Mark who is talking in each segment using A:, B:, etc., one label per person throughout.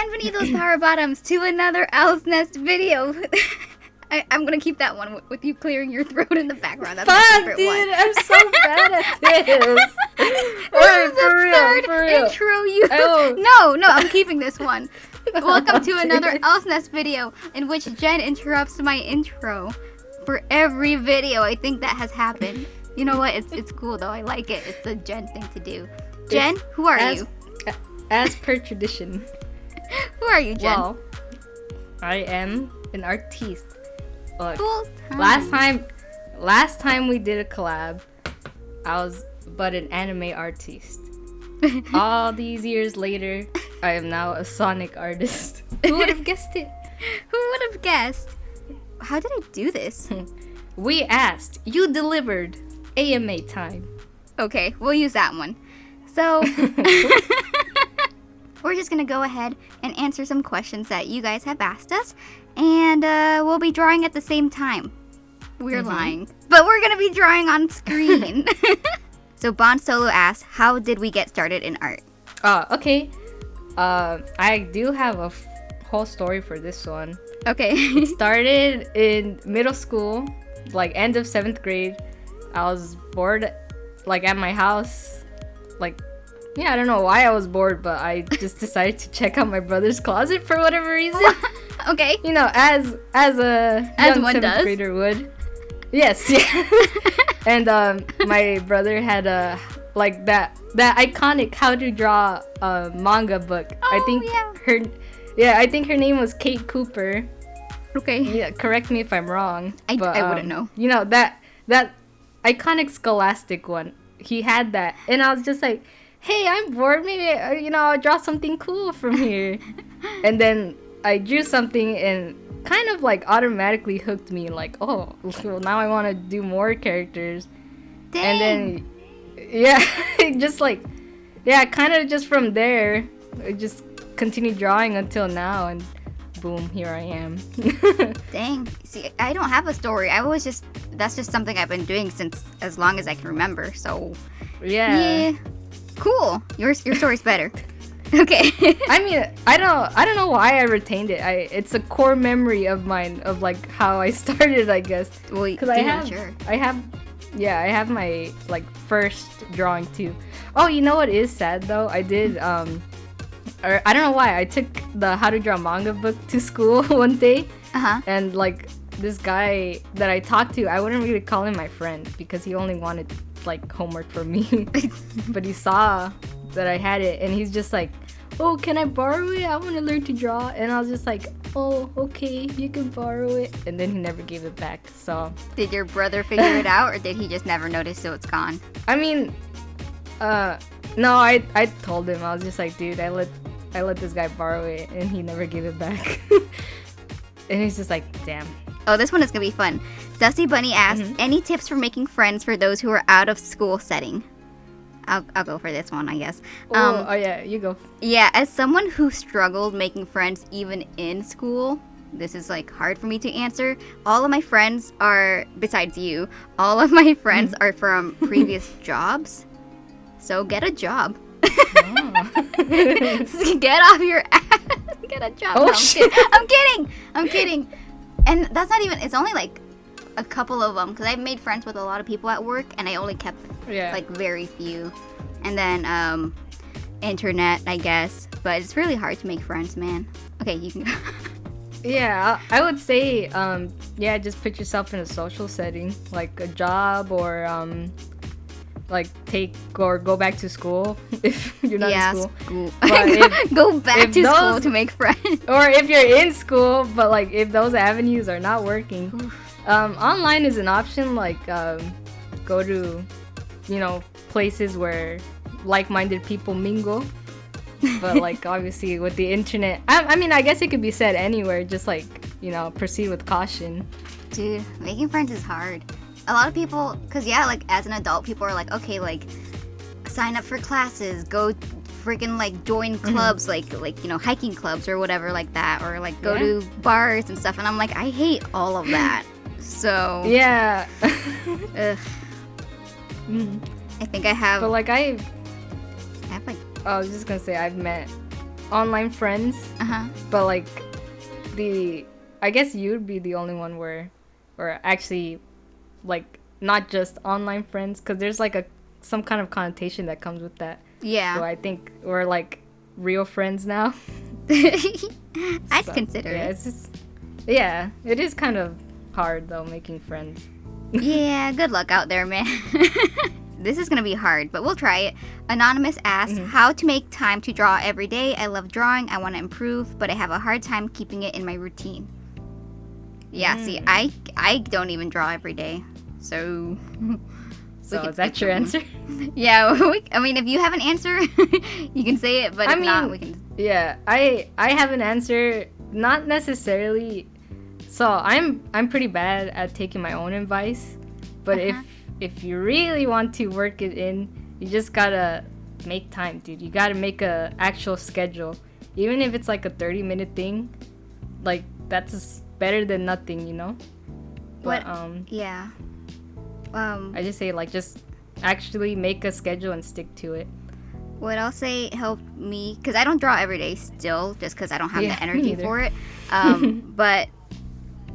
A: Bienvenidos those power bottoms to another Owl's Nest video. I'm gonna keep that one with you clearing your throat in the background. That's my favorite
B: dude,
A: one.
B: I'm so bad at this.
A: This is the third intro you... No, I'm keeping this one. Welcome to another Owl's Nest video in which Jen interrupts my intro for every video. I think that has happened. You know what? It's cool though. I like it. It's the Jen thing to do. Jen, who are you?
B: As per tradition.
A: Who are you, Jen?
B: Well, I am an artiste. Look,
A: Last
B: time we did a collab, I was but an anime artiste. All these years later, I am now a Sonic artist. Who would have guessed it?
A: Who would have guessed? How did I do this?
B: We asked, you delivered. AMA time.
A: Okay, we'll use that one. So, we're just gonna go ahead and answer some questions that you guys have asked us, and we'll be drawing at the same time. We're lying, but we're gonna be drawing on screen. So Bon Solo asks, how did we get started in art?
B: Okay. I do have a whole story for this one.
A: Okay.
B: It started in middle school, like end of 7th grade. I was bored, like at my house, like, yeah, I don't know why I was bored, but I just decided to check out my brother's closet for whatever reason.
A: Okay.
B: You know, as a young 7th grader would. Yes, yeah. And my brother had a like that iconic how to draw manga book.
A: Oh,
B: I think I think her name was Kate Cooper.
A: Okay.
B: Yeah, correct me if I'm wrong.
A: I wouldn't know.
B: You know, that iconic Scholastic one. He had that, and I was just like, hey, I'm bored, maybe I'll draw something cool from here. And then I drew something and kind of like automatically hooked me, like, oh, well, now I want to do more characters.
A: Dang.
B: And then just like, kind of just from there I just continued drawing until now, and boom, here I am.
A: Dang. See, I don't have a story. That's just something I've been doing since as long as I can remember. So yeah. Cool. Your story's better. Okay.
B: I mean, I don't know why I retained it. It's a core memory of mine of like how I started, I guess.
A: Well,
B: because I have my like first drawing too. Oh, you know what is sad though? I did or I don't know why, I took the how to draw manga book to school one day. And like this guy that I talked to, I wouldn't really call him my friend because he only wanted like homework for me. But he saw that I had it and he's just like, oh, can I borrow it? I want to learn to draw. And I was just like, oh, okay, you can borrow it. And then he never gave it back. So
A: did your brother figure it out, or did he just never notice so it's gone?
B: I mean, no, I told him. I was just like, dude, I let this guy borrow it and he never gave it back. And he's just like, damn.
A: Oh, this one is gonna be fun. Dusty Bunny asks, any tips for making friends for those who are out of school setting? I'll go for this one, I guess.
B: Oh yeah, you go.
A: Yeah, as someone who struggled making friends even in school, this is like hard for me to answer. All of my friends are, besides you, all of my friends are from previous jobs. So get a job. Get off your ass. Get a job.
B: Oh,
A: no,
B: shit.
A: I'm kidding. And that's not even, it's only like a couple of them, because I've made friends with a lot of people at work and I only kept like very few. And then internet, I guess, but it's really hard to make friends, man. Okay, you can go.
B: Yeah, I would say just put yourself in a social setting, like a job, or like go back to school if you're not in school. But
A: go back to school to make friends.
B: Or if you're in school, but like if those avenues are not working, online is an option. Like go to places where like-minded people mingle. But like obviously with the internet, I mean, I guess it could be said anywhere. Just like proceed with caution.
A: Dude, making friends is hard. A lot of people, because like as an adult, people are like, okay, like sign up for classes, go freaking like join clubs, like hiking clubs or whatever like that, or like go to bars and stuff. And I'm like, I hate all of that. So
B: yeah.
A: Ugh. I think I have.
B: But like I
A: have like.
B: I was just gonna say I've met online friends.
A: Uh-huh.
B: But like I guess you'd be the only one where actually like not just online friends, because there's like some kind of connotation that comes with that.
A: Yeah.
B: So I think we're like real friends now.
A: I'd consider it.
B: It's just, yeah, it is kind of hard though making friends.
A: Yeah, good luck out there, man. This is gonna be hard, but we'll try it. Anonymous asks, how to make time to draw every day. I love drawing. I want to improve, but I have a hard time keeping it in my routine. Yeah, see, I don't even draw every day, so.
B: So is that your answer?
A: Yeah, I mean, if you have an answer, you can say it, but if not, we can.
B: Yeah, I have an answer, not necessarily. So I'm pretty bad at taking my own advice, but if you really want to work it in, you just gotta make time, dude. You gotta make a actual schedule, even if it's like a 30-minute thing. Like that's better than nothing, you know. But
A: yeah.
B: I just say like just actually make a schedule and stick to it.
A: What I'll say helped me, because I don't draw every day still, just because I don't have the energy for it. But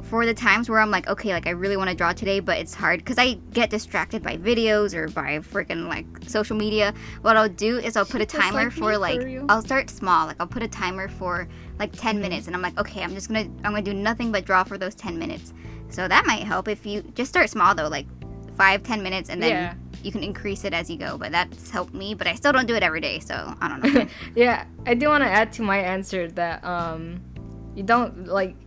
A: for the times where I'm like, okay, like I really want to draw today, but it's hard because I get distracted by videos or by freaking like social media. What I'll do is I'll put a timer for like, I'll start small. Like I'll put a timer for like 10 minutes, and I'm like, okay, I'm gonna do nothing but draw for those 10 minutes. So that might help if you just start small though, like 5-10 minutes, and then you can increase it as you go. But that's helped me, but I still don't do it every day, so I don't know.
B: Yeah, I do want to add to my answer that you don't like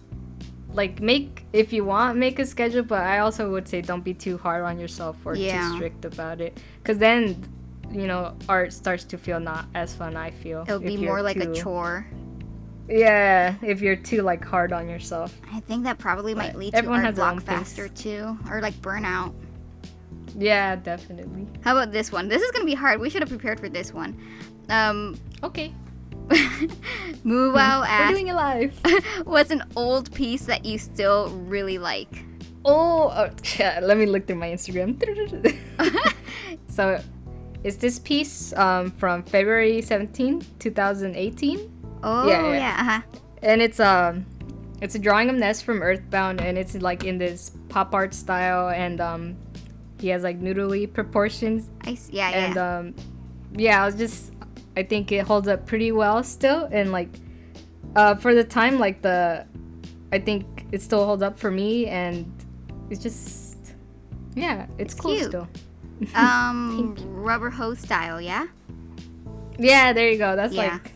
B: make, if you want, make a schedule, but I also would say don't be too hard on yourself or too strict about it, because then, you know, art starts to feel not as fun. I feel
A: it'll be more like a chore.
B: Yeah, if you're too like hard on yourself.
A: I think that probably might lead to art block faster too, or like burnout.
B: Yeah, definitely.
A: How about this one? This is gonna be hard. We should have prepared for this one.
B: Okay.
A: Moo-Wow asks,
B: we're doing it live.
A: What's an old piece that you still really like?
B: Let me look through my Instagram. So, it's this piece from February 17, 2018.
A: Oh, yeah.
B: And it's a drawing of Ness from Earthbound, and it's like in this pop art style, and he has like noodly proportions. And I think it holds up pretty well still, and like for the time, like I think it still holds up for me, and it's just it's cool
A: cute.
B: Still.
A: Rubber hose style, yeah?
B: Yeah, there you go. That's like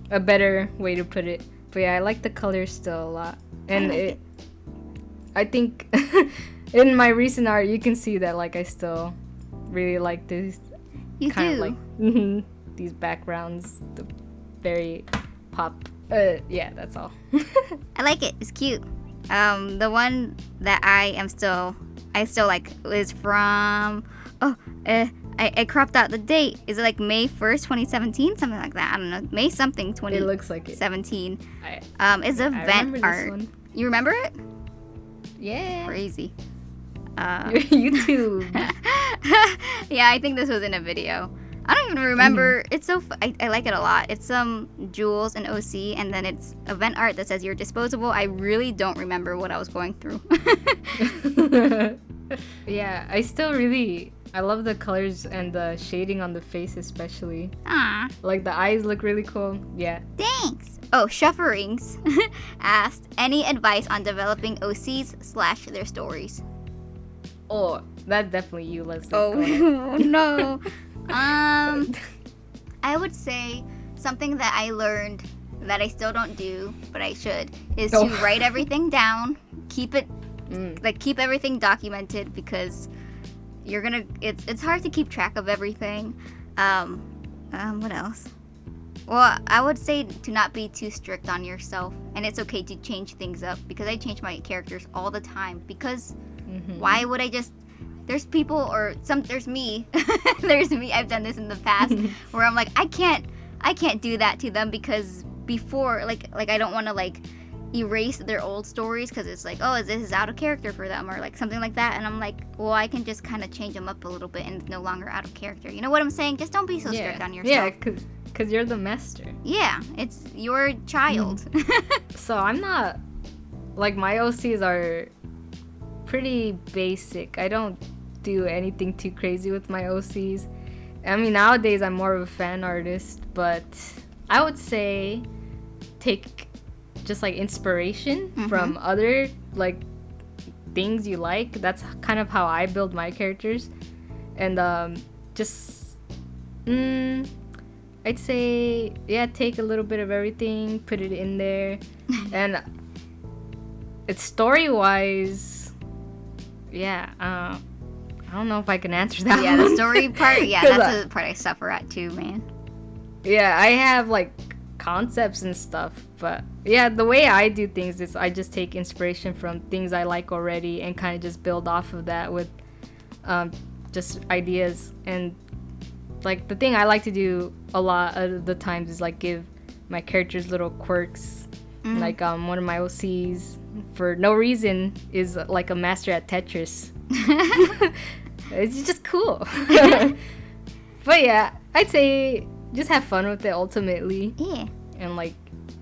B: a better way to put it. But yeah, I like the colors still a lot, and I think in my recent art you can see that like I still really like this kind of like these backgrounds, the very pop. That's all.
A: I like it. It's cute. The one that I still like is from. I cropped out the date. Is it like May 1st, 2017? Something like that. I don't know. May something 2017.
B: It looks like it.
A: It's a vent art. You remember it?
B: Yeah.
A: Crazy.
B: YouTube.
A: Yeah, I think this was in a video. I don't even remember. It's so I like it a lot. It's jewels and OC, and then it's event art that says you're disposable. I really don't remember what I was going through.
B: Yeah, I love the colors and the shading on the face especially.
A: Aww.
B: Like the eyes look really cool. Yeah.
A: Thanks. Oh, Shufferings asked, any advice on developing OCs / their stories?
B: Oh, that's definitely you, Leslie.
A: Oh, no. I would say something that I learned that I still don't do, but I should, is to write everything down, keep it, keep everything documented, because it's hard to keep track of everything. What else? Well, I would say to not be too strict on yourself, and it's okay to change things up, because I change my characters all the time, because why would I just... There's people, there's me. There's me. I've done this in the past where I'm like, I can't do that to them, because before, like I don't want to like erase their old stories, because it's like, oh, this is out of character for them, or like something like that. And I'm like, well, I can just kind of change them up a little bit, and it's no longer out of character. You know what I'm saying? Just don't be so strict on yourself.
B: Because you're the master.
A: Yeah, it's your child.
B: So I'm not... Like, my OCs are pretty basic. I don't do anything too crazy with my OCs. I mean, nowadays I'm more of a fan artist, but I would say take just like inspiration from other like things you like. That's kind of how I build my characters. And just I'd say, yeah, take a little bit of everything, put it in there. And it's story-wise, yeah, I don't know if I can answer that.
A: Yeah, the story part, yeah, that's the part I suffer at too, man.
B: Yeah, I have like concepts and stuff, but yeah, the way I do things is I just take inspiration from things I like already and kind of just build off of that with just ideas. And like the thing I like to do a lot of the times is like give my characters little quirks. Like one of my OCs for no reason is like a master at Tetris. It's just cool. But yeah, I'd say just have fun with it ultimately.
A: Yeah.
B: And like,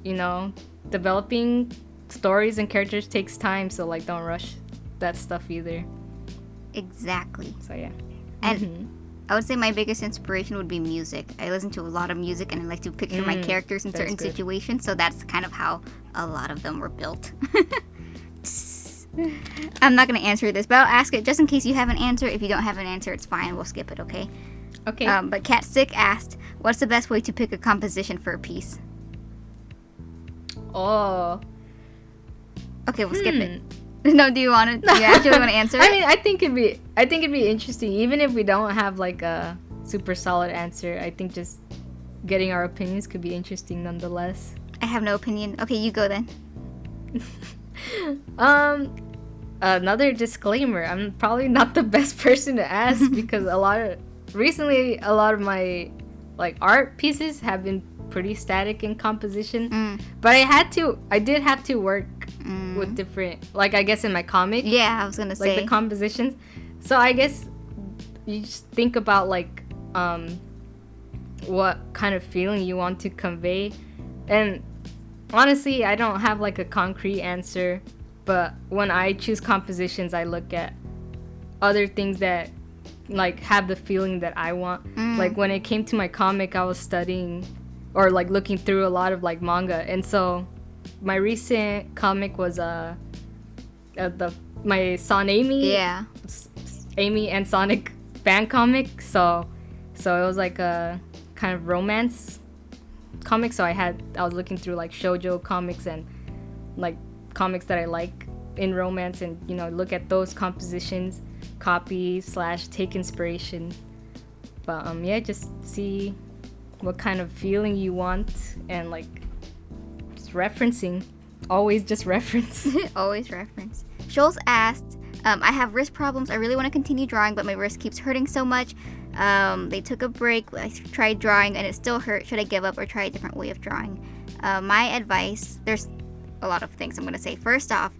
B: you know, developing stories and characters takes time, so like don't rush that stuff either.
A: Exactly.
B: So yeah.
A: And I would say my biggest inspiration would be music. I listen to a lot of music and I like to picture my characters in certain situations, so that's kind of how a lot of them were built. I'm not going to answer this, but I'll ask it just in case you have an answer. If you don't have an answer, it's fine. We'll skip it, okay?
B: Okay.
A: But Cat Sick asked, what's the best way to pick a composition for a piece?
B: Oh.
A: Okay, we'll skip it. No, do you actually want to answer it?
B: I mean, I think it'd be interesting, even if we don't have like a super solid answer. I think just getting our opinions could be interesting nonetheless.
A: I have no opinion. Okay, you go then.
B: Another disclaimer, I'm probably not the best person to ask because recently a lot of my like art pieces have been pretty static in composition. But I did have to work with different, like I guess in my comic.
A: Yeah, I was gonna say
B: like the compositions. So I guess you just think about like what kind of feeling you want to convey. And honestly, I don't have like a concrete answer, but when I choose compositions, I look at other things that like have the feeling that I want. Like when it came to my comic, I was studying or like looking through a lot of like manga, and so my recent comic was my Son Amy, Amy and Sonic fan comic. So it was like a kind of romance comic. So I was looking through like shoujo comics and like comics that I like in romance, and you know, look at those compositions, copy / take inspiration. But yeah, just see what kind of feeling you want, and like just referencing. Always just reference.
A: Always reference. Schultz asked, I have wrist problems. I really want to continue drawing, but my wrist keeps hurting so much. They took a break. I tried drawing and it still hurt. Should I give up or try a different way of drawing? My advice, there's a lot of things I'm going to say. First off,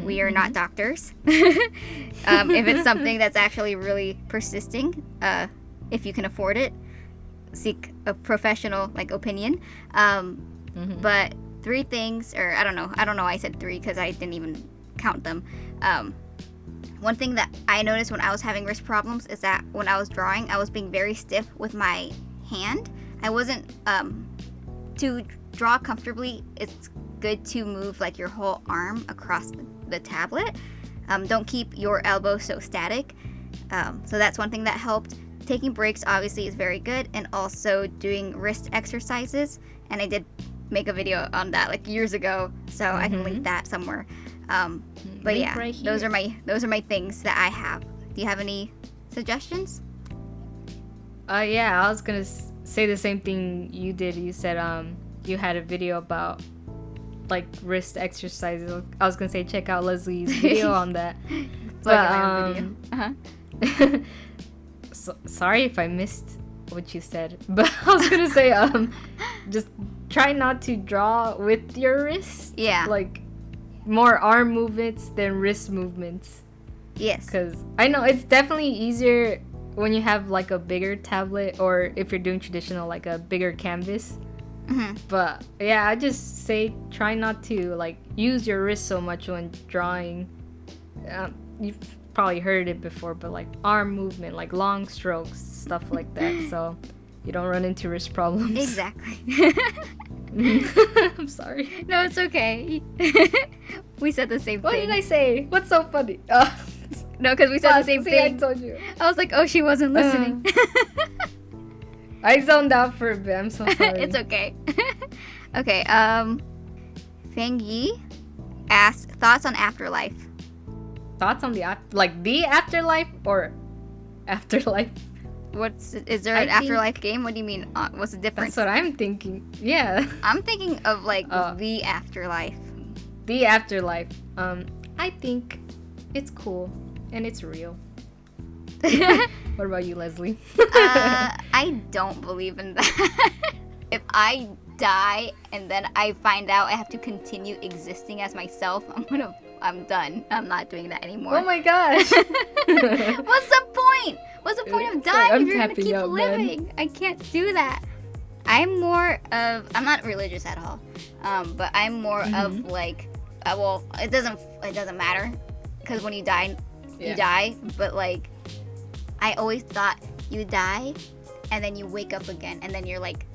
A: we are not doctors. If it's something that's actually really persisting, if you can afford it, seek a professional like opinion. But 3 things, or I don't know why I said 3 because I didn't even count them. One thing that I noticed when I was having wrist problems is that when I was drawing, I was being very stiff with my hand. I wasn't, to draw comfortably, it's good to move like your whole arm across the tablet. Don't keep your elbow so static. So that's one thing that helped. Taking breaks obviously is very good, and also doing wrist exercises. And I did make a video on that like years ago, so I can link that somewhere. But link, yeah, right, those are my things that I have. Do you have any suggestions?
B: Yeah, I was gonna say the same thing you did. You said you had a video about like wrist exercises. I was gonna say check out Leslie's video on that. Video. Sorry if I missed what you said, but I was gonna say just try not to draw with your wrist.
A: Yeah,
B: like more arm movements than wrist movements.
A: Yes,
B: because I know it's definitely easier when you have like a bigger tablet, or if you're doing traditional, like a bigger canvas. But yeah, I just say try not to like use your wrist so much when drawing. You've probably heard it before, but like arm movement, like long strokes, stuff like that, so you don't run into wrist problems.
A: Exactly.
B: I'm sorry.
A: No, it's okay. We said the same
B: What
A: thing.
B: did I say? What's so funny?
A: No, because we said the same thing.
B: I told you.
A: I was like, oh, she wasn't listening.
B: I zoned out for a bit. I'm so sorry.
A: It's okay. Okay, Feng Yi asked, thoughts on afterlife.
B: Thoughts on the afterlife or afterlife?
A: Is there an afterlife game? What do you mean? What's the difference?
B: That's what I'm thinking. Yeah.
A: I'm thinking of like the afterlife.
B: The afterlife. I think it's cool and it's real. What about you, Leslie?
A: I don't believe in that. If I die and then I find out I have to continue existing as myself, I'm done. I'm not doing that anymore.
B: Oh my gosh.
A: What's the point? What's the point of dying if you're gonna keep living?
B: Man.
A: I can't do that. I'm not religious at all. But I'm more of like, well, it doesn't matter, because when you die, you die. But like, I always thought you die, and then you wake up again, and then you're like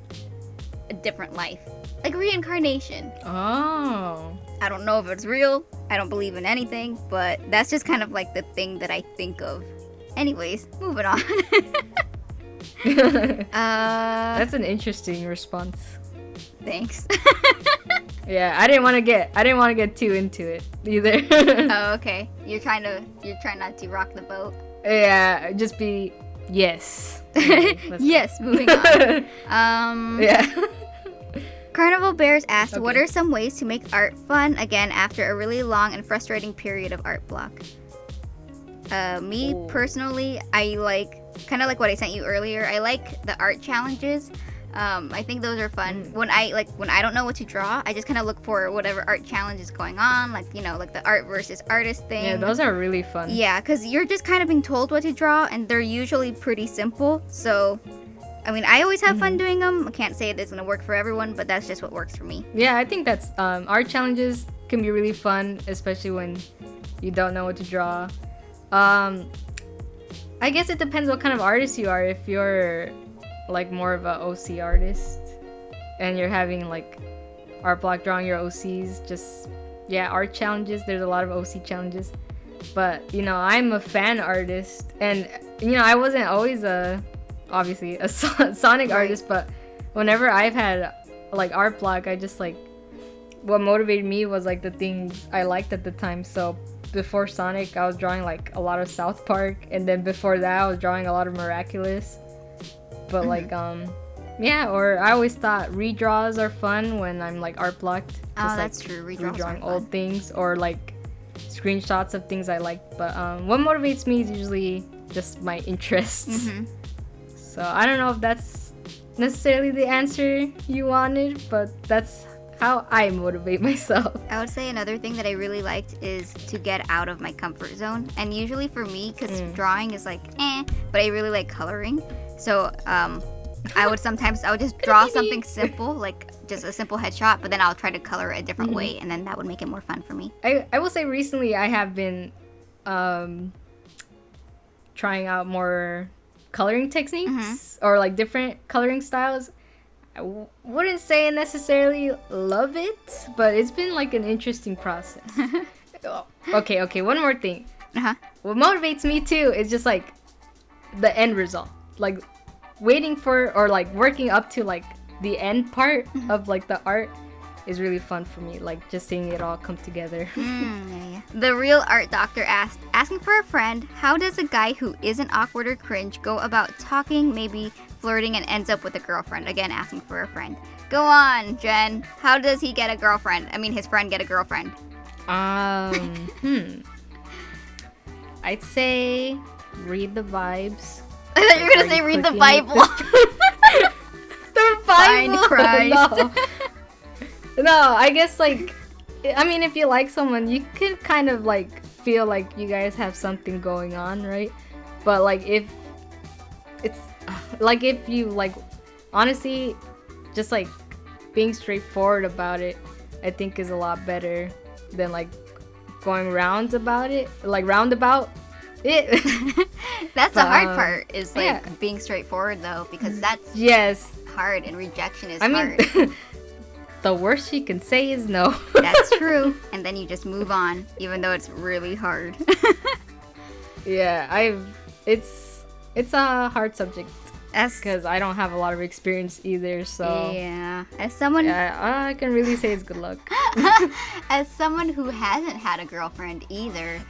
A: a different life, like reincarnation.
B: Oh.
A: I don't know if it's real. I don't believe in anything, but that's just kind of like the thing that I think of. Anyways, moving on.
B: That's an interesting response.
A: Thanks.
B: Yeah, I didn't want to get too into it either.
A: Oh, okay. You're trying not to rock the boat.
B: Yeah, just be yes.
A: Yes, moving on. Yeah. Carnival Bears asked, okay, what are some ways to make art fun again after a really long and frustrating period of art block? Personally, I like, kind of like what I sent you earlier, I like the art challenges. I think those are fun. When I don't know what to draw, I just kind of look for whatever art challenge is going on, like, you know, like the art versus artist thing.
B: Yeah, those are really fun.
A: Yeah, because you're just kind of being told what to draw, and they're usually pretty simple. So, I mean, I always have fun doing them. I can't say it's going to work for everyone, but that's just what works for me.
B: Yeah, I think that's, art challenges can be really fun, especially when you don't know what to draw. I guess it depends what kind of artist you are. If you're like more of a OC artist and you're having like art block drawing your OCs, just art challenges. There's a lot of OC challenges, but you know, I'm a fan artist, and you know, I wasn't always obviously a Sonic artist, but whenever I've had like art block, I just like, what motivated me was like the things I liked at the time. So before Sonic, I was drawing like a lot of South Park, and then before that I was drawing a lot of Miraculous. But like or I always thought redraws are fun when I'm like art blocked. Just,
A: that's true.
B: Redrawing old things or like screenshots of things I like. But what motivates me is usually just my interests. So I don't know if that's necessarily the answer you wanted, but that's how I motivate myself.
A: I would say another thing that I really liked is to get out of my comfort zone. And usually for me, because drawing is like, but I really like coloring. So I would just draw something simple, like just a simple headshot, but then I'll try to color it a different way, and then that would make it more fun for me.
B: I will say recently I have been trying out more coloring techniques or like different coloring styles. I wouldn't say I necessarily love it, but it's been like an interesting process. Okay, one more thing. What motivates me too is just like the end result. Like waiting for or like working up to like the end part of like the art is really fun for me. Like just seeing it all come together.
A: The Real Art Doctor asked, asking for a friend, how does a guy who isn't awkward or cringe go about talking, maybe flirting, and ends up with a girlfriend? Again, asking for a friend. Go on, Jen. How does he get a girlfriend? I mean, his friend get a girlfriend.
B: I'd say read the vibes.
A: I thought you were gonna say read the Bible.
B: The Bible.
A: Find Christ.
B: No, I guess like, I mean, if you like someone, you can kind of like feel like you guys have something going on, right? But like if it's like if you like honestly just like being straightforward about it, I think is a lot better than like going roundabout it.
A: That's the hard part is like being straightforward though, because that's hard, and rejection is hard.
B: The worst you can say is no.
A: That's true. And then you just move on, even though it's really hard.
B: Yeah, it's a hard subject because I don't have a lot of experience either. So
A: yeah, as someone,
B: I can really say it's good luck.
A: As someone who hasn't had a girlfriend either,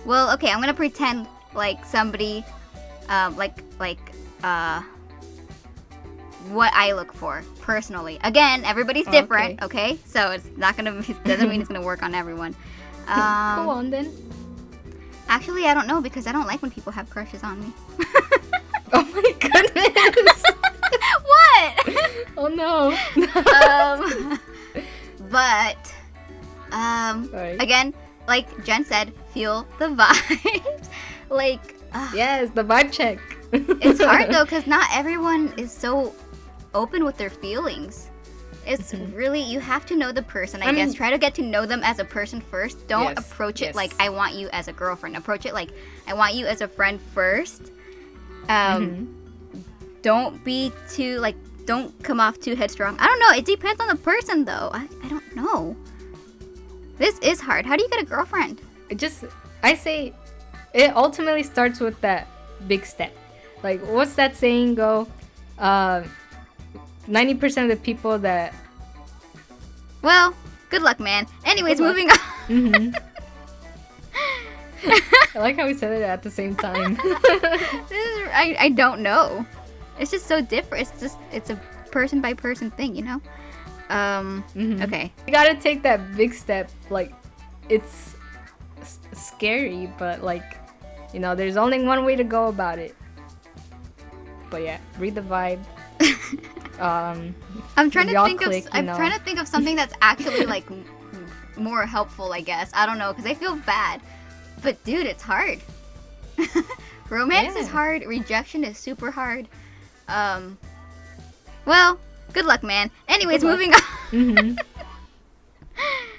A: well, okay, I'm gonna pretend like somebody, what I look for personally. Again, everybody's different, okay? So it doesn't mean it's gonna work on everyone.
B: Go on then.
A: Actually, I don't know, because I don't like when people have crushes on me.
B: Oh my goodness.
A: What?
B: Oh no.
A: But again, like Jen said, feel the vibes. Like
B: yes, the vibe check.
A: It's hard though, because not everyone is so open with their feelings. It's really, you have to know the person, I guess. Try to get to know them as a person first. Don't approach it like, I want you as a girlfriend. Approach it like, I want you as a friend first. Don't be too, like, don't come off too headstrong. I don't know. It depends on the person, though. I don't know. This is hard. How do you get a girlfriend?
B: I say, it ultimately starts with that big step. Like, what's that saying go? 90% of the people that...
A: Well, good luck, man. Anyways, moving on.
B: I like how we said it at the same time.
A: I don't know. It's just so different. It's a person by person thing, you know? Okay.
B: You gotta take that big step. Like, it's scary, but like, you know, there's only one way to go about it. But yeah, read the vibe.
A: I'm trying to think of something that's actually like more helpful, I guess. I don't know, because I feel bad. But dude, it's hard. Romance is hard. Rejection is super hard. Well, good luck, man. Anyways, moving on.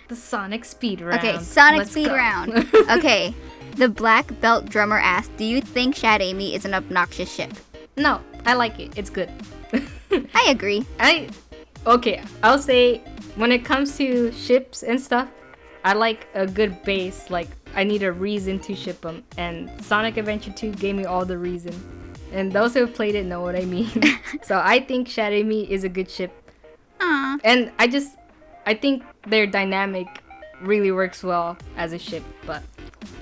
B: The Sonic speed round.
A: Okay, Let's speed round. Okay, the black belt drummer asked, do you think Shad Amy is an obnoxious ship?
B: No, I like it. It's good.
A: I agree.
B: I'll say when it comes to ships and stuff, I like a good base. Like, I need a reason to ship them, and Sonic Adventure 2 gave me all the reason. And those who have played it know what I mean. So I think Shad Amy is a good ship.
A: Aww.
B: And I think their dynamic really works well as a ship, but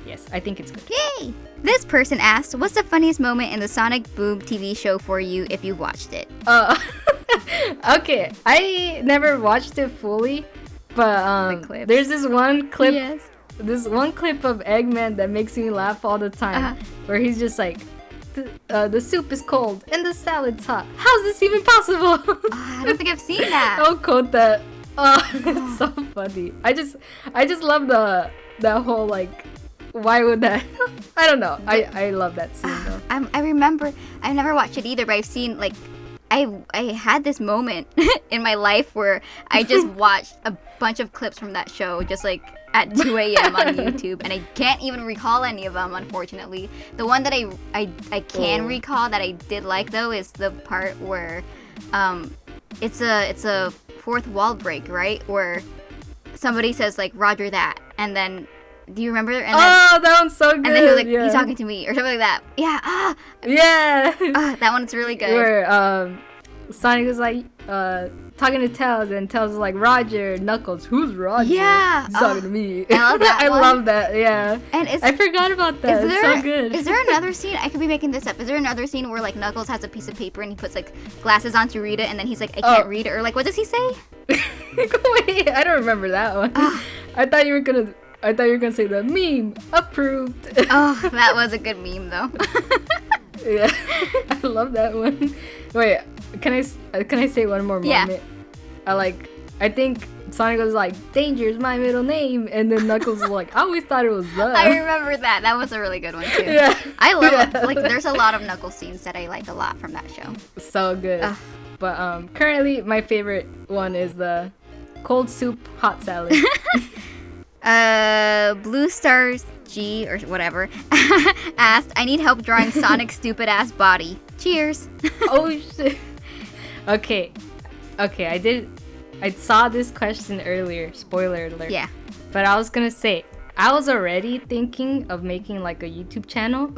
B: yes, I think it's good.
A: Yay! This person asked, what's the funniest moment in the Sonic Boom TV show for you if you watched it?
B: Okay, I never watched it fully, but there's this one clip.
A: Yes.
B: This one clip of Eggman that makes me laugh all the time, where he's just like, the soup is cold and the salad's hot. How's this even possible?
A: I don't think I've seen that.
B: I'll quote that. It's so funny. I just love that whole like, why would that? I don't know. I love that scene though.
A: I remember, I never watched it either, but I've seen like, I had this moment in my life where I just watched a bunch of clips from that show, just like at 2 a.m. on YouTube, and I can't even recall any of them, unfortunately. The one that I can recall that I did like though is the part where it's a fourth wall break, right? Where somebody says like, Roger that, and then do you remember? And then,
B: that one's so good.
A: And then he was like, he's talking to me or something like that. Yeah. That one's really good.
B: Where Sonic was like talking to Tails, and Tails was like, Roger, Knuckles, who's Roger?
A: Yeah.
B: He's talking to me.
A: I love that.
B: I love that. Yeah.
A: And
B: I forgot about that. It's so good.
A: Is there another scene? I could be making this up. Is there another scene where like Knuckles has a piece of paper and he puts like glasses on to read it, and then he's like, I can't read it, or like, what does he say?
B: Wait, I don't remember that one. I thought you were gonna say the meme approved.
A: That was a good meme though.
B: Yeah, I love that one. Wait, can I say one more moment? I like I think Sonic was like, Danger's my middle name, and then Knuckles was like, I always thought it was the.
A: I remember that. That was a really good one too.
B: Yeah.
A: I love it. Like, there's a lot of Knuckles scenes that I like a lot from that show.
B: So good. But currently my favorite one is the cold soup hot salad.
A: Blue Stars G or whatever asked, I need help drawing Sonic's stupid ass body. Cheers.
B: Oh shit. Okay, I saw this question earlier, spoiler alert.
A: Yeah.
B: But I was gonna say, I was already thinking of making like a YouTube channel.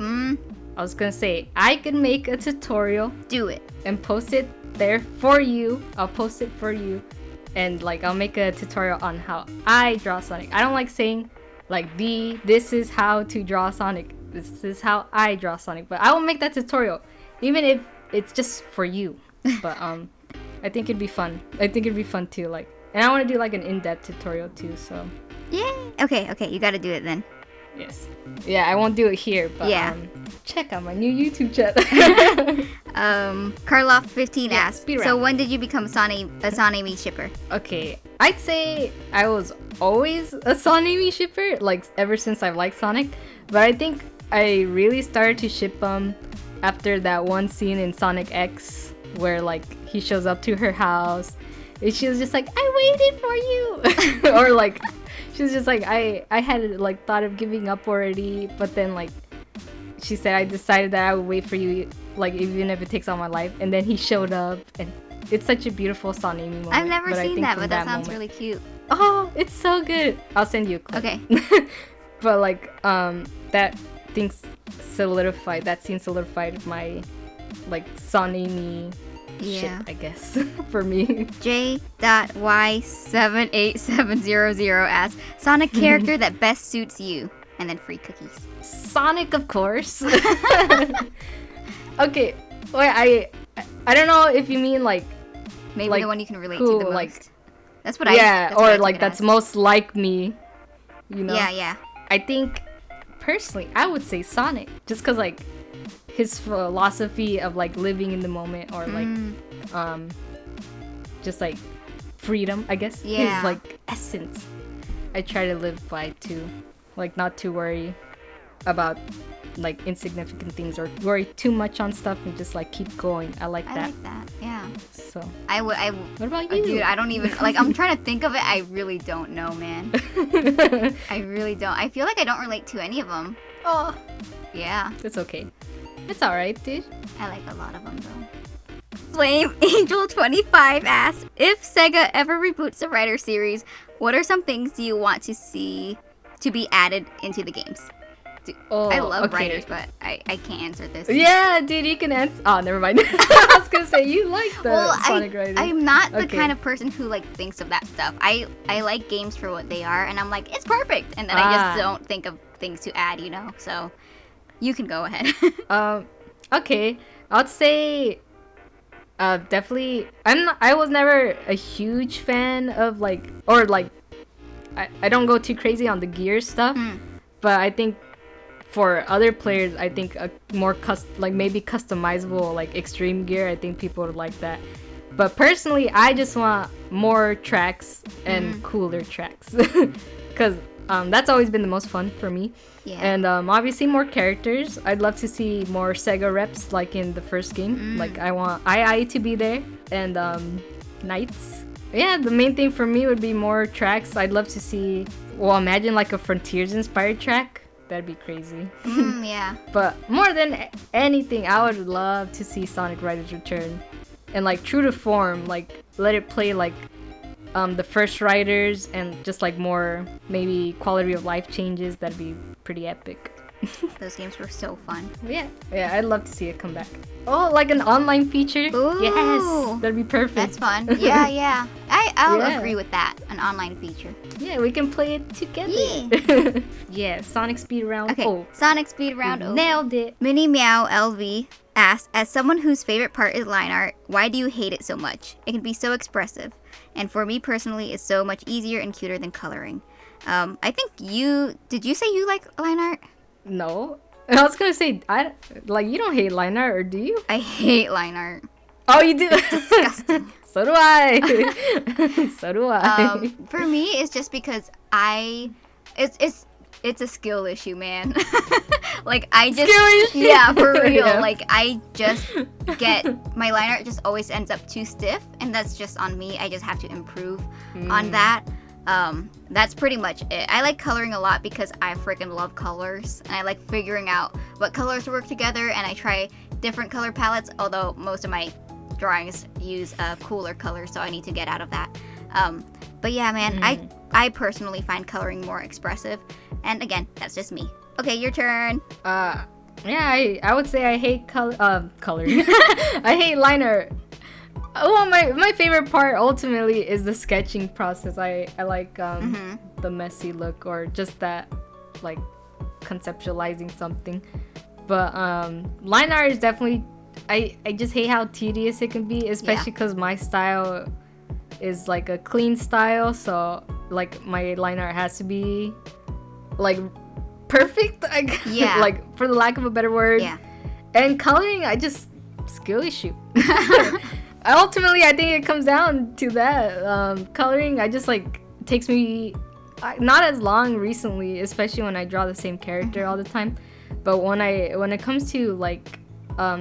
B: I was gonna say, I could make a tutorial.
A: Do it.
B: And post it there for you. I'll post it for you. And like, I'll make a tutorial on how I draw Sonic. I don't like saying like this is how to draw Sonic. This is how I draw Sonic. But I will make that tutorial. Even if it's just for you. But I think it'd be fun. I think it'd be fun too. Like, and I want to do like an in-depth tutorial too. So.
A: Yay. Okay. You gotta do it then.
B: Yes. Yeah, I won't do it here, but check out my new YouTube channel.
A: Karloff15 asked, so when did you become a Sonamy shipper?
B: Okay, I'd say I was always a Sonamy shipper, like ever since I've liked Sonic. But I think I really started to ship after that one scene in Sonic X where like he shows up to her house and she was just like, I waited for you. Or like she was just like, I had like thought of giving up already, but then like she said, I decided that I would wait for you, like even if it takes all my life. And then he showed up, and it's such a beautiful Sonamy moment.
A: I've never seen that, but that sounds really cute.
B: Oh, it's so good. I'll send you a clip.
A: Okay.
B: But like that scene solidified my like Sonamy ship, I guess, for me.
A: J.Y78700 asks, Sonic character that best suits you, and then free cookies.
B: Sonic, of course. Okay, wait, I don't know if you mean like
A: maybe
B: like
A: the one you can relate to the most.
B: Like,
A: that's what
B: that's most like me, you know?
A: Yeah.
B: I think personally I would say Sonic, just because like his philosophy of like living in the moment, or like just like freedom, I guess.
A: Yeah.
B: His like essence I try to live by too, like not to worry about like insignificant things or worry too much on stuff and just like keep going. I like that.
A: I like that. Yeah.
B: So
A: what
B: about you?
A: Dude, I don't even like, I'm trying to think of it. I really don't know, man. I really don't. I feel like I don't relate to any of them.
B: Oh.
A: Yeah.
B: It's okay. It's alright, dude.
A: I like a lot of them though. Flame Angel 25 asked, if Sega ever reboots the Writer series, what are some things you want to see to be added into the games? Dude, I love writers, but I can't answer this.
B: Yeah, dude, you can answer. Oh, never mind. I was gonna say you like the Sonic writers.
A: I'm not the kind of person who like thinks of that stuff. I like games for what they are, and I'm like, it's perfect, and then I just don't think of things to add, you know. So you can go ahead.
B: Okay, I'd say definitely. I was never a huge fan of like, or like, I don't go too crazy on the gear stuff, but I think for other players, I think a more maybe customizable like extreme gear, I think people would like that. But personally, I just want more tracks and cooler tracks, because that's always been the most fun for me.
A: Yeah.
B: And obviously more characters. I'd love to see more Sega reps like in the first game. Like I want II to be there, and Knights. Yeah, the main thing for me would be more tracks. I'd love to see, imagine like a Frontiers inspired track. That'd be crazy.
A: Yeah.
B: But more than anything, I would love to see Sonic Riders return. And like true to form, like let it play like the first Riders, and just like more maybe quality of life changes. That'd be pretty epic.
A: Those games were so fun.
B: Yeah, I'd love to see it come back. Oh, like an online feature?
A: Ooh,
B: yes, that'd be perfect.
A: That's fun. Yeah. I'll agree with that. An online feature.
B: Yeah, we can play it together.
A: Yeah.
B: Yeah, Sonic Speed Round.
A: Okay, Sonic Speed Round.
B: Nailed it.
A: Minnie Meow LV asked, as someone whose favorite part is line art, why do you hate it so much? It can be so expressive, and for me personally, it's so much easier and cuter than coloring. I think did you say you like line art?
B: No. I was gonna say, you don't hate line art, or do you?
A: I hate line art.
B: Oh, you do?
A: Disgusting.
B: So do I. So do I.
A: For me, it's just because it's a skill issue, man. Like I just yeah, for real. Yeah. Like I just get my line art just always ends up too stiff, and that's just on me. I just have to improve on that. That's pretty much it. I like coloring a lot because I freaking love colors, and I like figuring out what colors work together, and I try different color palettes, although most of my drawings use cooler colors, so I need to get out of that. But yeah, man, I personally find coloring more expressive, and again, that's just me. Okay, your turn.
B: Yeah, I would say I hate coloring. I hate line art. Well, my favorite part ultimately is the sketching process. I like the messy look, or just that like conceptualizing something. But line art is definitely, I just hate how tedious it can be, especially because my style is like a clean style, so like my line art has to be like perfect, like for the lack of a better word. And coloring, I just skill issue. Ultimately, I think it comes down to that. Coloring, I just like takes me not as long recently, especially when I draw the same character all the time. But when it comes to like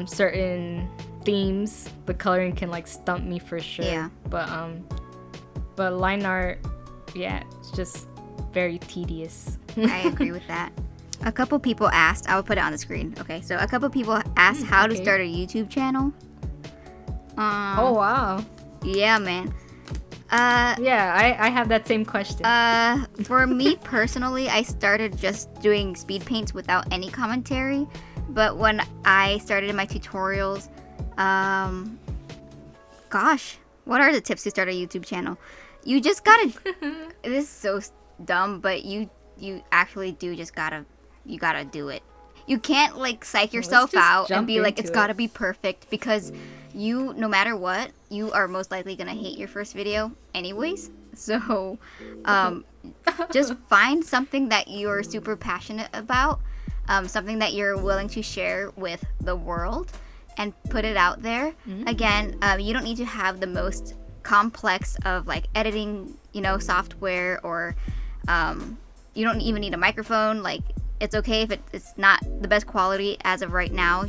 B: certain themes, the coloring can like stump me for sure. But line art, it's just very tedious.
A: I agree with that. A couple people asked, I will put it on the screen. Okay, so a couple people asked how to start a YouTube channel.
B: Oh wow.
A: Yeah, man.
B: I have that same question.
A: For me personally, I started just doing speed paints without any commentary. But when I started my tutorials, gosh, what are the tips to start a YouTube channel? You just gotta. This is so dumb, but you actually do just gotta do it. You can't like psych yourself out and be like it's gotta be perfect, because you, no matter what, you are most likely gonna hate your first video anyways. So just find something that you're super passionate about, something that you're willing to share with the world, and put it out there. Again, you don't need to have the most complex of like editing, software, or you don't even need a microphone. Like, it's okay if it's not the best quality as of right now.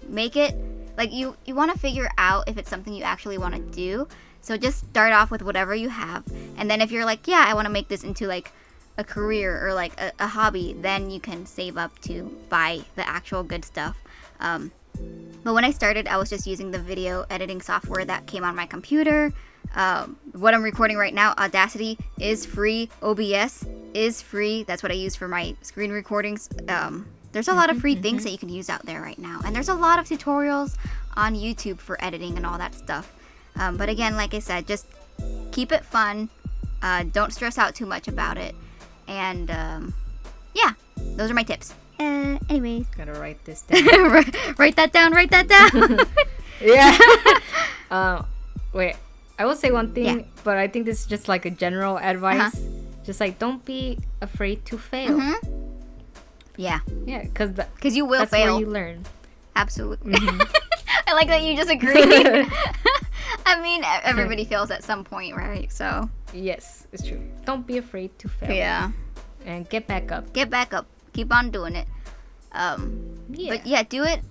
A: Make it like you want to figure out if it's something you actually want to do. So just start off with whatever you have, and then if you're like, I want to make this into like a career or like a hobby, then you can save up to buy the actual good stuff. But when I started, I was just using the video editing software that came on my computer. What I'm recording right now, Audacity, is free. OBS is free. That's what I use for my screen recordings. There's a lot of free things that you can use out there right now. And there's a lot of tutorials on YouTube for editing and all that stuff. But again, like I said, just keep it fun. Don't stress out too much about it. And those are my tips. Anyways.
B: Gotta write this down.
A: Write that down.
B: Yeah. Wait. I will say one thing, but I think this is just like a general advice. Just like, don't be afraid to fail. Yeah, because
A: you will
B: that's
A: fail.
B: Where you learn.
A: Absolutely. I like that you just agreed. I mean, everybody fails at some point, right? So
B: yes, it's true. Don't be afraid to fail.
A: Yeah,
B: and get back up.
A: Keep on doing it. But do it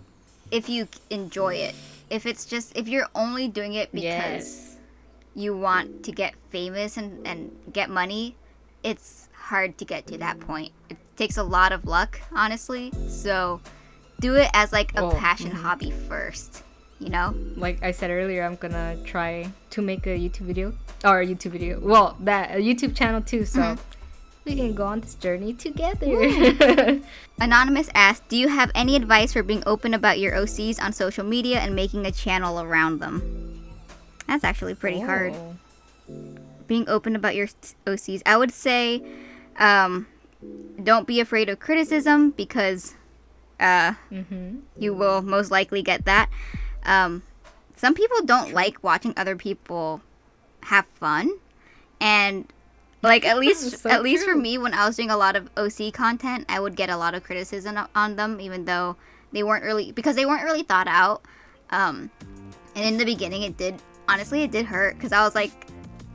A: if you enjoy it. If you're only doing it because you want to get famous and get money, it's hard to get to that point. It takes a lot of luck, honestly. So do it as like a passion hobby first, Like
B: I said earlier, I'm gonna try to make a YouTube video. Well, a YouTube channel too, so we can go on this journey together.
A: Anonymous asked, do you have any advice for being open about your OCs on social media and making a channel around them? That's actually pretty hard. Being open about your OCs. I would say don't be afraid of criticism, because you will most likely get that. Some people don't like watching other people have fun. And like at least for me, when I was doing a lot of OC content, I would get a lot of criticism on them, even though they weren't really thought out. And in the beginning, it did honestly, it did hurt because I was like,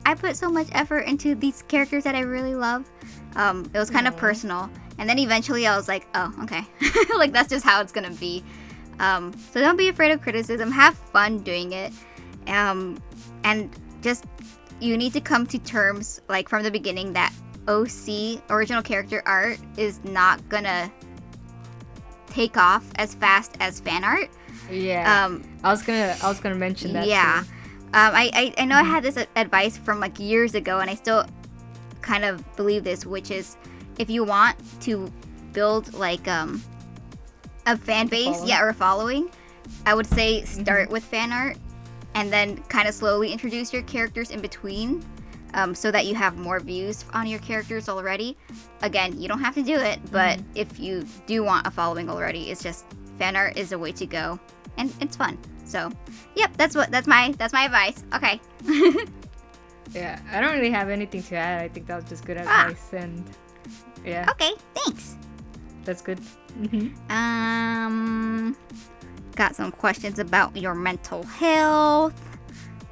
A: I put so much effort into these characters that I really love. It was kind of personal. And then eventually I was like, oh, okay. Like, that's just how it's going to be. So don't be afraid of criticism. Have fun doing it. And just, you need to come to terms, like, from the beginning that OC, original character art, is not going to take off as fast as fan art.
B: Yeah. I was gonna mention that.
A: Yeah.
B: Too.
A: I know I had this advice from like years ago, and I still kind of believe this, which is if you want to build like a fan base, or a following, I would say start with fan art, and then kind of slowly introduce your characters in between, so that you have more views on your characters already. Again, you don't have to do it, but if you do want a following already, it's just fan art is a way to go, and it's fun. So, yep, that's my advice. Okay.
B: Yeah, I don't really have anything to add. I think that was just good advice, and yeah.
A: Okay, thanks.
B: That's good.
A: Got some questions about your mental health.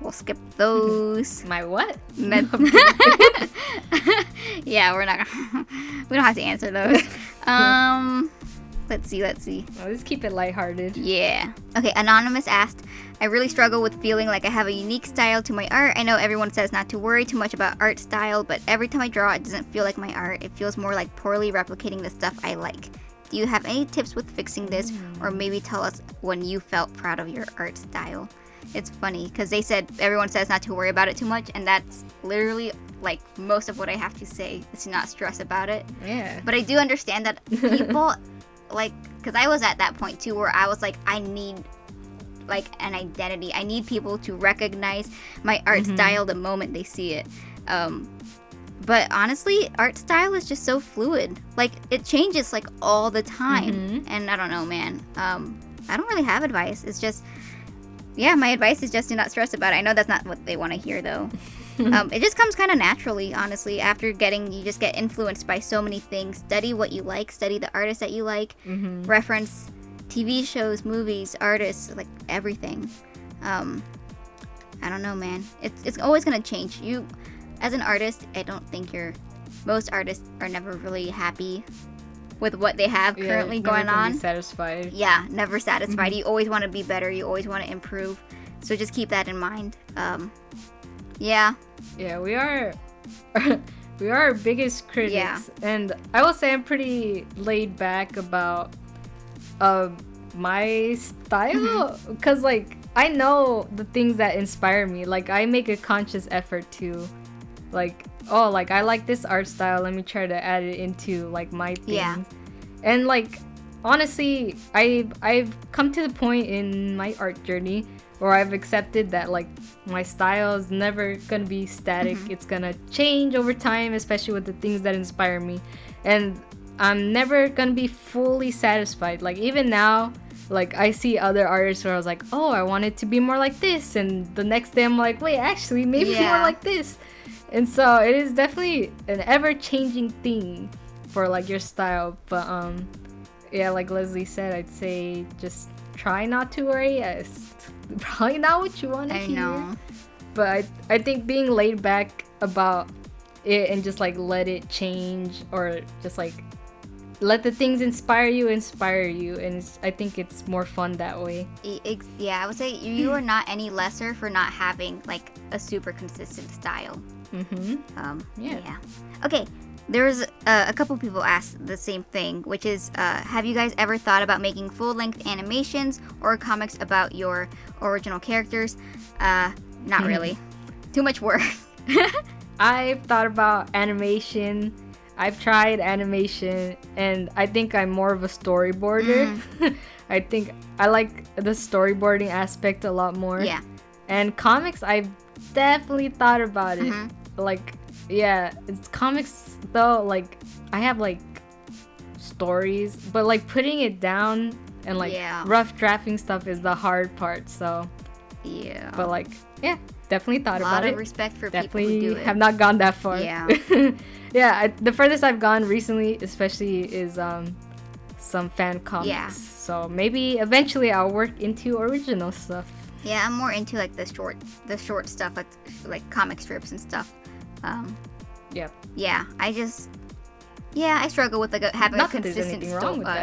A: We'll skip those.
B: My what?
A: Yeah, we don't have to answer those. Let's see.
B: Well, let's keep it lighthearted.
A: Yeah. Okay, Anonymous asked, I really struggle with feeling like I have a unique style to my art. I know everyone says not to worry too much about art style, but every time I draw, it doesn't feel like my art. It feels more like poorly replicating the stuff I like. Do you have any tips with fixing this? Or maybe tell us when you felt proud of your art style? It's funny, because they said everyone says not to worry about it too much, and that's literally like most of what I have to say is to not stress about it.
B: Yeah.
A: But I do understand that people... like, because I was at that point too where I was like, I need like an identity. I need people to recognize my art style the moment they see it. But honestly, art style is just so fluid. Like, it changes like all the time. And I don't know, man. I don't really have advice. It's just, yeah, my advice is just to not stress about it. I know that's not what they want to hear though. It just comes kind of naturally, honestly. After you just get influenced by so many things. Study what you like, study the artists that you like, reference TV shows, movies, artists, like everything. I don't know, man. It's always gonna change. You, as an artist, I don't think most artists are never really happy with what they have currently going on.
B: Be satisfied.
A: Yeah, never satisfied. You always want to be better. You always want to improve. So just keep that in mind. Yeah, we are our biggest critics, and I will say I'm pretty laid back about my style, because like I know the things that inspire me. Like, I make a conscious effort to like, oh, like I like this art style, let me try to add it into like my things. And like, honestly, I've come to the point in my art journey where I've accepted that like my style is never gonna be static. It's gonna change over time, especially with the things that inspire me, and I'm never gonna be fully satisfied. Like, even now, like I see other artists where I was like, oh, I want it to be more like this, and the next day I'm like, wait, actually maybe more like this. And so it is definitely an ever-changing thing for like your style. But yeah, like Leslie said, I'd say just try not to worry. It's probably not what you want to hear. I know. But I think being laid back about it and just like let it change, or just like let the things inspire you, and I think it's more fun that way. Yeah, I would say you are not any lesser for not having like a super consistent style. Yeah. Okay, there's a couple people asked the same thing, which is, have you guys ever thought about making full-length animations or comics about your original characters? Not really. Too much work.
B: I've thought about animation. I've tried animation, and I think I'm more of a storyboarder. I think I like the storyboarding aspect a lot more.
A: Yeah.
B: And comics, I've definitely thought about it. Like, yeah, it's comics though, like I have like stories, but like putting it down and like rough drafting stuff is the hard part. So
A: yeah,
B: but like, yeah, definitely thought about it.
A: A lot of respect for
B: definitely
A: people who do it.
B: Have not gone that far.
A: Yeah.
B: Yeah, the furthest I've gone recently especially is some fan comics. So maybe eventually I'll work into original stuff.
A: Yeah, I'm more into like the short stuff, like comic strips and stuff.
B: Yeah.
A: Yeah, I struggle with like having a consistent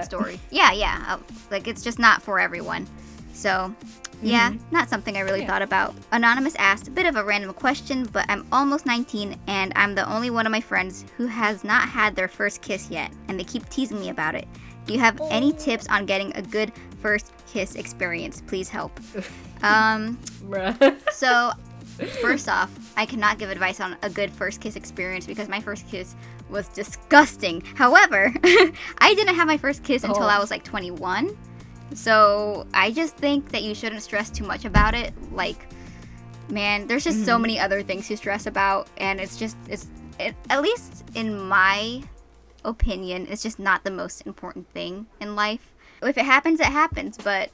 A: story. Yeah. Like it's just not for everyone. So, yeah, not something I really thought about. Anonymous asked, a bit of a random question, but I'm almost 19 and I'm the only one of my friends who has not had their first kiss yet, and they keep teasing me about it. Do you have any tips on getting a good first kiss experience? Please help. So, first off, I cannot give advice on a good first kiss experience because my first kiss was disgusting. However, I didn't have my first kiss until I was like 21. So I just think that you shouldn't stress too much about it. Like, man, there's just so many other things to stress about, and it's at least in my opinion, it's just not the most important thing in life. If it happens, it happens, but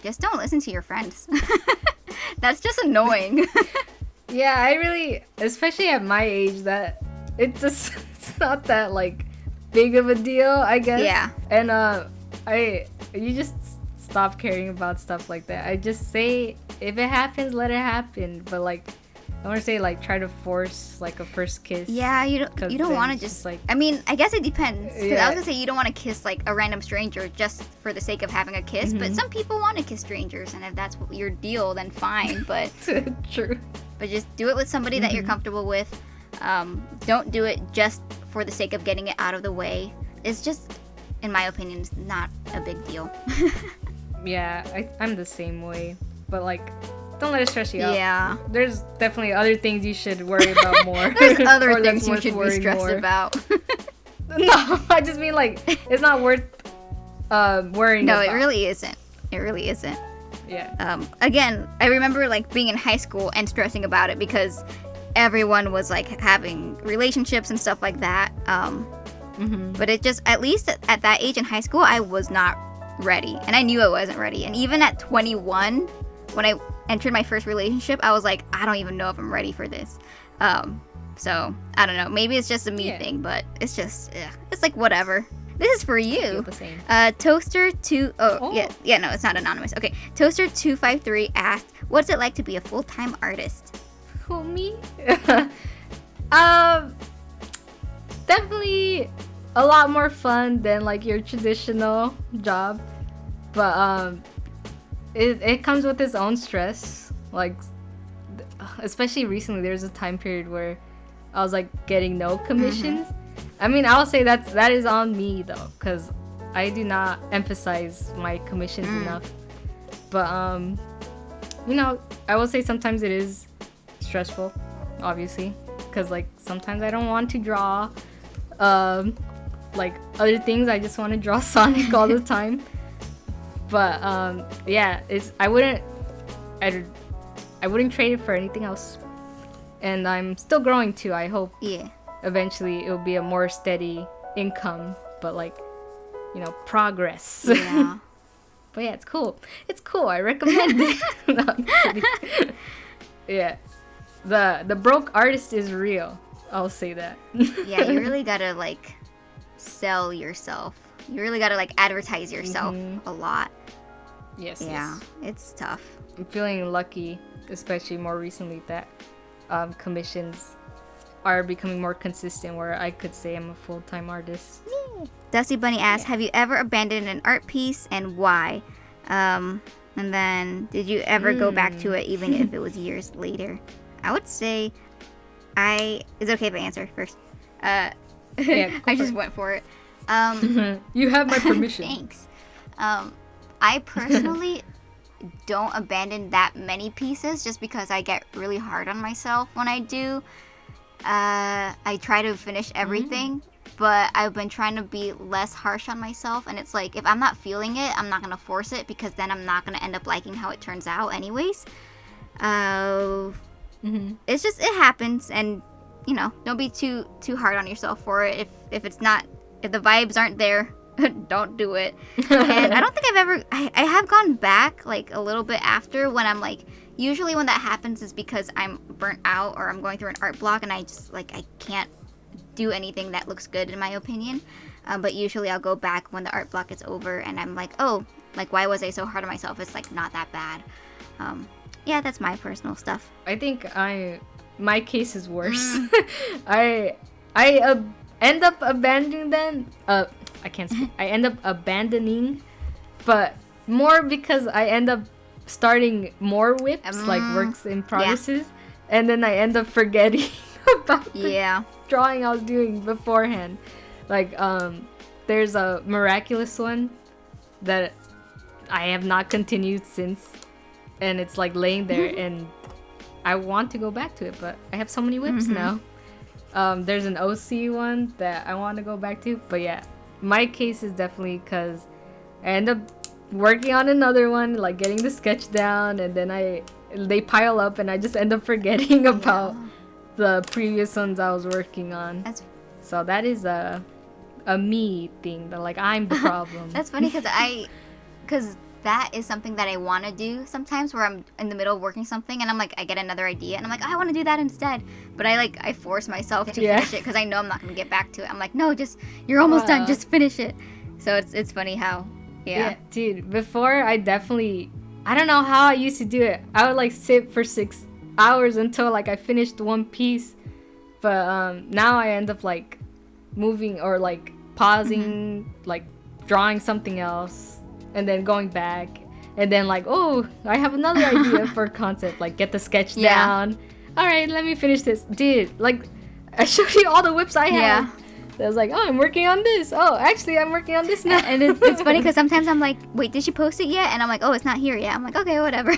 A: just don't listen to your friends. That's just annoying.
B: Yeah, I really, especially at my age, that it's not that like big of a deal, I guess.
A: Yeah.
B: And you just stop caring about stuff like that. I just say, if it happens, let it happen. But like, I want to say like try to force like a first kiss.
A: Yeah, you don't want to just like. I mean, I guess it depends. Because I was gonna say you don't want to kiss like a random stranger just for the sake of having a kiss. But some people want to kiss strangers, and if that's your deal, then fine. But
B: true.
A: But just do it with somebody that you're comfortable with. Don't do it just for the sake of getting it out of the way. It's just, in my opinion, it's not a big deal.
B: Yeah, I'm the same way. But like, don't let it stress you out.
A: Yeah.
B: There's definitely other things you should worry about more.
A: There's other things you should be stressed about.
B: No, I just mean like, it's not worth worrying about.
A: No, it really isn't. It really isn't.
B: Yeah.
A: Again, I remember like being in high school and stressing about it because everyone was like having relationships and stuff like that. But it just, at least at that age in high school, I was not ready. And I knew I wasn't ready. And even at 21, when I entered my first relationship, I was like, I don't even know if I'm ready for this. So, I don't know. Maybe it's just a me thing, but it's just, it's like whatever. This is for you. Toaster no, it's not anonymous. Okay, Toaster253 asked, what's it like to be a full-time artist?
B: Who, me? Definitely a lot more fun than like your traditional job, but it comes with its own stress. Like, especially recently, there's a time period where I was like getting no commissions. I mean, I'll say that is on me though, because I do not emphasize my commissions enough. But you know, I will say sometimes it is stressful, obviously, because like sometimes I don't want to draw like other things. I just want to draw Sonic all the time. But yeah, I wouldn't trade it for anything else. And I'm still growing too. I hope eventually it'll be a more steady income, but like, you know, progress.
A: Yeah.
B: But yeah, it's cool. It's cool. I recommend it. No, I'm kidding. Yeah. The broke artist is real. I'll say that.
A: Yeah, you really gotta like sell yourself. You really gotta like advertise yourself a lot.
B: Yes.
A: Yeah,
B: yes.
A: it's tough.
B: I'm feeling lucky, especially more recently, that commissions are becoming more consistent, where I could say I'm a full-time artist.
A: Dusty Bunny asks, have you ever abandoned an art piece and why? And then, did you ever go back to it even if it was years later? I would say is it okay if I answer first? Yeah, I just went for it.
B: You have my permission.
A: Thanks. I personally don't abandon that many pieces just because I get really hard on myself when I do. I try to finish everything, but I've been trying to be less harsh on myself, and it's like, if I'm not feeling it, I'm not gonna force it, because then I'm not gonna end up liking how it turns out anyways. It's just, it happens, and you know, don't be too hard on yourself for it. If the vibes aren't there, don't do it. And I don't think I have gone back like a little bit after, when I'm like, usually when that happens is because I'm burnt out or I'm going through an art block and I just like, I can't do anything that looks good in my opinion. But usually I'll go back when the art block is over and I'm like, oh, Like, why was I so hard on myself? It's like not that bad. Yeah, that's my personal stuff.
B: I think my case is worse. I end up abandoning them. I can't speak. I end up abandoning, but more because I end up starting more whips, like works in progresses, and then I end up forgetting about the drawing I was doing beforehand. Like, there's a miraculous one that I have not continued since, and it's like laying there, and I want to go back to it, but I have so many whips now. There's an OC one that I want to go back to, but yeah, my case is definitely because I end up working on another one, like getting the sketch down, and then they pile up, and I just end up forgetting about the previous ones I was working on. So that is a me thing, that like I'm the problem.
A: That's funny because that is something that I want to do sometimes, where I'm in the middle of working something and I'm like, I get another idea and I'm like, I want to do that instead, but I force myself to finish it because I know I'm not gonna get back to it. I'm like, no, you're almost done, just finish it. So it's funny how
B: dude, before I don't know how I used to do it. I would like sit for 6 hours until like I finished one piece, but now I end up like moving or like pausing, like drawing something else, and then going back, and then like, oh, I have another idea for a concept, like get the sketch down. All right, let me finish this. Dude, like I showed you all the whips I have. I was like, oh, I'm working on this. Oh, actually, I'm working on this now.
A: And it's funny because sometimes I'm like, wait, did she post it yet? And I'm like, oh, it's not here yet. I'm like, okay, whatever.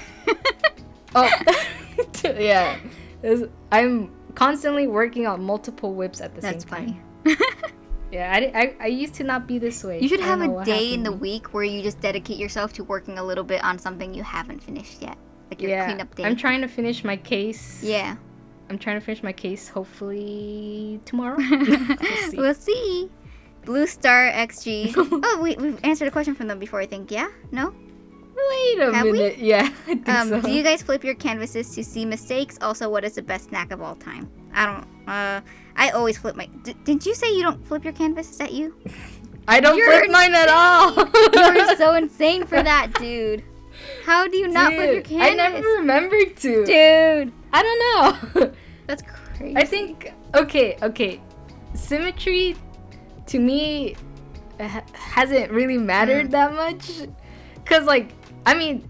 B: Yeah. I'm constantly working on multiple whips at the same time.
A: That's funny.
B: Yeah, I used to not be this way.
A: You should have a day in the week where you just dedicate yourself to working a little bit on something you haven't finished yet. Like your cleanup day.
B: I'm trying to finish my case.
A: Yeah.
B: I'm trying to finish my case hopefully tomorrow.
A: We'll see. Blue Star XG. Oh, we've answered a question from them before, I think. Yeah? No?
B: Wait a minute. Yeah, I think so.
A: Do you guys flip your canvases to see mistakes? Also, what is the best snack of all time? I always flip my... Didn't you say you don't flip your canvas? Is that you?
B: I don't flip mine at all.
A: You're so insane for that, dude. How do you not flip your canvas?
B: I never remembered to.
A: Dude.
B: I don't know.
A: That's crazy.
B: I think... Okay. Symmetry, to me, hasn't really mattered that much. Because, like, I mean,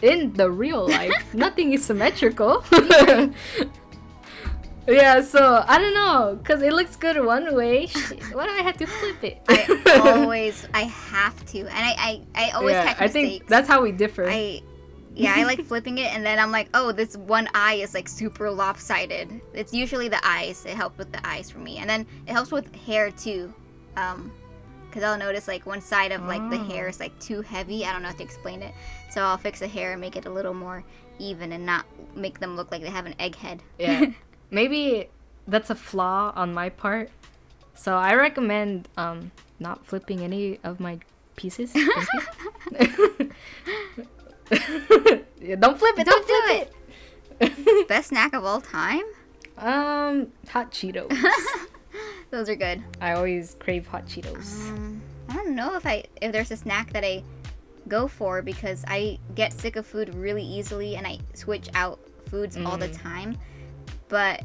B: in the real life, nothing is symmetrical. Yeah, so I don't know, because it looks good one way. Why do I have to flip it?
A: I have to, and I always catch mistakes. I think
B: that's how we differ.
A: I like flipping it, and then I'm like, oh, this one eye is like super lopsided. It's usually the eyes. It helps with the eyes for me, and then it helps with hair too, because I'll notice like one side of like the hair is like too heavy. I don't know how to explain it, so I'll fix the hair and make it a little more even and not make them look like they have an egg head.
B: Yeah. Maybe that's a flaw on my part. So I recommend not flipping any of my pieces. Thank you. Yeah, don't flip it. Don't flip
A: it. Best snack of all time?
B: Hot Cheetos.
A: Those are good.
B: I always crave hot Cheetos.
A: I don't know if there's a snack that I go for, because I get sick of food really easily and I switch out foods all the time. But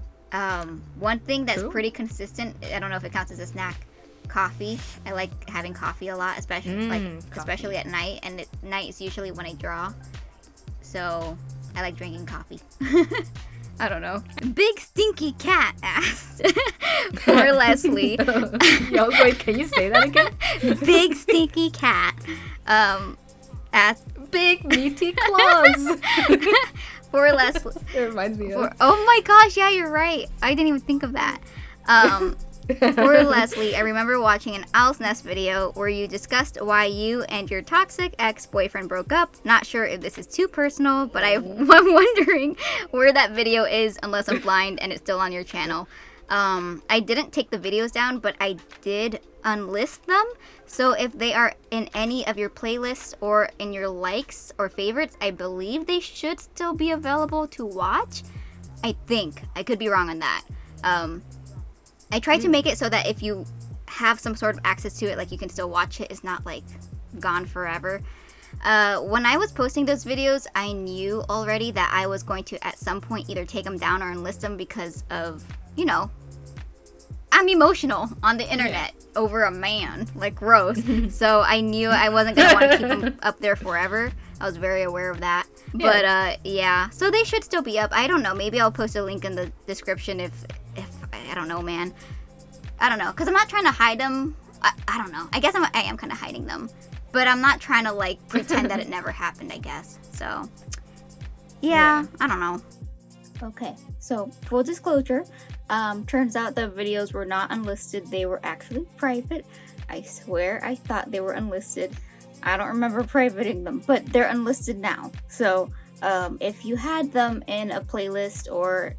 A: one thing that's pretty consistent, I don't know if it counts as a snack, coffee. I like having coffee a lot, especially at night, and at night is usually when I draw. So I like drinking coffee. I don't know. Big Stinky Cat asked for Leslie.
B: Yo, wait, can you say that again?
A: Big Stinky Cat asked,
B: big meaty claws.
A: For Leslie.
B: It reminds me of.
A: Oh my gosh, yeah, you're right. I didn't even think of that. For Leslie, I remember watching an Owl's Nest video where you discussed why you and your toxic ex-boyfriend broke up. Not sure if this is too personal, but I'm wondering where that video is, unless I'm blind and it's still on your channel. I didn't take the videos down, but I did unlist them. So if they are in any of your playlists or in your likes or favorites, I believe they should still be available to watch. I think. I could be wrong on that. I tried to make it so that if you have some sort of access to it, like you can still watch it. It's not like gone forever. When I was posting those videos, I knew already that I was going to at some point either take them down or enlist them because of, you know, I'm emotional on the internet over a man, like gross. So I knew I wasn't gonna want to keep them up there forever. I was very aware of that. But yeah, so they should still be up. I don't know. Maybe I'll post a link in the description if I don't know, man. I don't know, cause I'm not trying to hide them. I don't know. I guess I am kind of hiding them, but I'm not trying to like pretend that it never happened. I guess so. Yeah, I don't know.
C: Okay, so full disclosure, turns out the videos were not unlisted. They were actually private. I swear I thought they were unlisted. I don't remember privating them, but they're unlisted now. So if you had them in a playlist or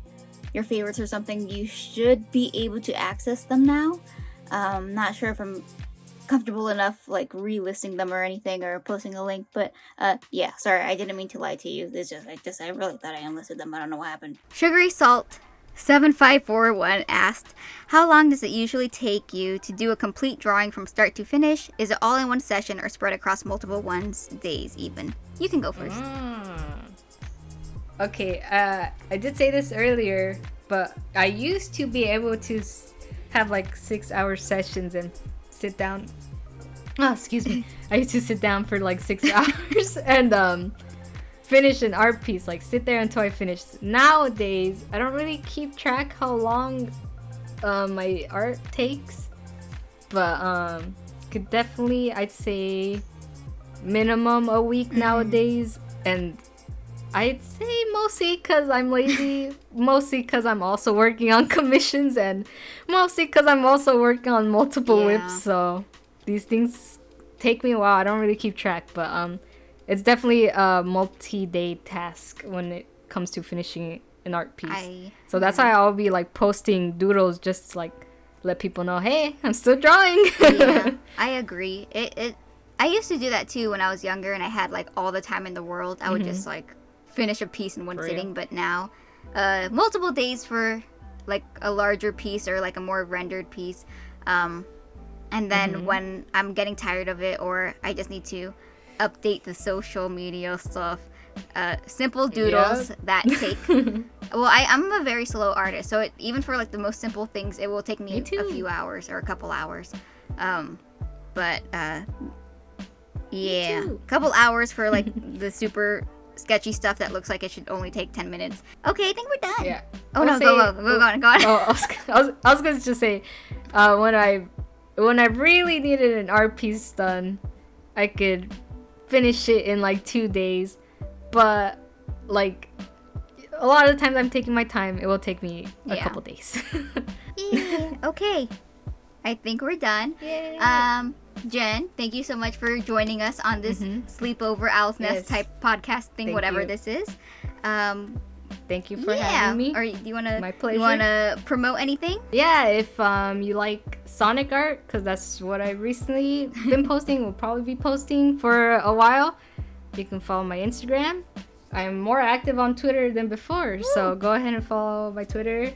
C: your favorites or something, you should be able to access them now. Not sure if I'm comfortable enough like relisting them or anything or posting a link, but yeah, sorry, I didn't mean to lie to you. It's just I really thought I unlisted them. I don't know what happened.
A: Sugary Salt 7541 asked, how long does it usually take you to do a complete drawing from start to finish? Is it all in one session or spread across multiple ones, days even? You can go first.
B: Okay, I did say this earlier, but I used to be able to have like 6-hour sessions and sit down. Oh, excuse me. I used to sit down for like 6 hours and finish an art piece, like sit there until I finish. Nowadays, I don't really keep track how long my art takes, but could definitely, I'd say minimum a week nowadays. And I'd say mostly because I'm lazy, mostly because I'm also working on commissions, and mostly because I'm also working on multiple whips, so these things take me a while. I don't really keep track, but it's definitely a multi-day task when it comes to finishing an art piece. So that's why I'll be like posting doodles just to, like, let people know, hey, I'm still drawing.
A: Yeah, I agree. I used to do that too when I was younger and I had like all the time in the world. I would just like finish a piece in one sitting, but now multiple days for like a larger piece or like a more rendered piece. And then when I'm getting tired of it or I just need to update the social media stuff, simple doodles that take well, I'm a very slow artist, so even for like the most simple things, it will take me a few hours or a couple hours. But yeah, a couple hours for like the super sketchy stuff that looks like it should only take 10 minutes. Okay, I think we're done.
B: Yeah.
A: Oh no, go on.
B: Oh, I was going to just say, when I really needed an art piece done, I could finish it in like 2 days, but like a lot of the times I'm taking my time. It will take me a couple days.
A: Okay, I think we're done.
B: Yay.
A: Jen, thank you so much for joining us on this sleepover Owl's Nest type podcast thing, whatever this is.
B: Thank you for having me.
A: Or do you want to?
B: My pleasure.
A: You want to promote anything?
B: Yeah, if you like Sonic art, because that's what I recently been posting, will probably be posting for a while. You can follow my Instagram. I'm more active on Twitter than before, so go ahead and follow my Twitter.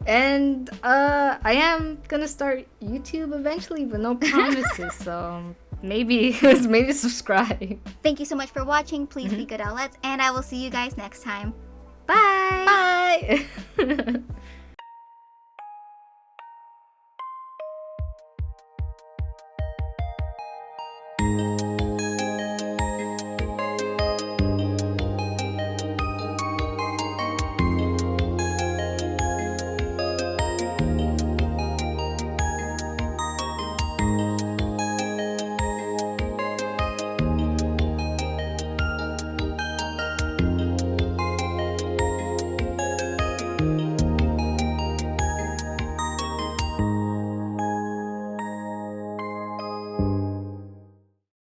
B: And I am gonna start YouTube eventually, but no promises. So maybe subscribe.
A: Thank you so much for watching. Please be good owlets, and I will see you guys next time. Bye.
B: Bye.